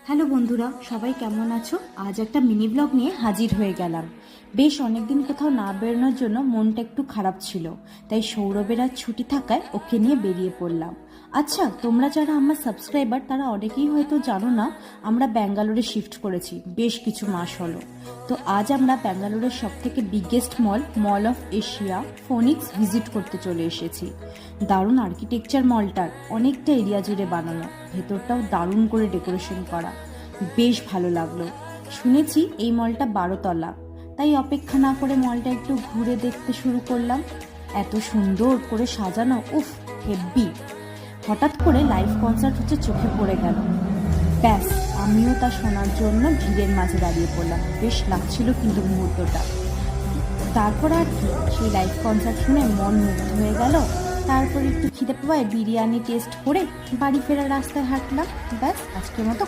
Hello বন্ধুরা, সবাই কেমন আছো? আজ একটা মিনি ব্লগ নিয়ে হাজির হয়ে গেলাম। বেশ অনেকদিন কোথাও না বেরোনোর জন্য মনটা একটু খারাপ ছিল, তাই সৌরভের আজ ছুটি থাকায় ওকে নিয়ে বেরিয়ে পড়লাম। আচ্ছা, তোমরা যারা আমার সাবস্ক্রাইবার তারা অনেকেই হয়তো জানো না, আমরা ব্যাঙ্গালোরে শিফট করেছি বেশ কিছু মাস হলো। তো আজ আমরা ব্যাঙ্গালোরের সবথেকে biggest mall of Asia Phoenix visit করতে চলে এসেছি। দারুণ আর্কিটেকচার মলটার, অনেকটা এরিয়া জুড়ে বানানো, ভেতরটাও দারুণ করে ডেকোরেশন করা, বেশ ভালো লাগলো। শুনেছি এই মলটা 12 তলা, তাই অপেক্ষা না করে মলটা একটু ঘুরে দেখতে শুরু করলাম। এত সুন্দর করে সাজানো, উফ হেব্বি। হঠাৎ করে লাইভ কনসার্ট হচ্ছে চোখে পড়ে গেল। ব্যাস, আমিও তা শোনার জন্য ভিড়ের মাঝে দাঁড়িয়ে পড়লাম। বেশ লাগছিল কিন্তু মুহূর্তটা। তারপর আর কি, সেই লাইভ কনসার্ট শুনে মন মুগ্ধ হয়ে গেল। তারপর একটু খিদে পাওয়ায় বিরিয়ানি টেস্ট করে বাড়ি ফেরার রাস্তায় হাঁটলাম। ব্যাস, আজকের মতো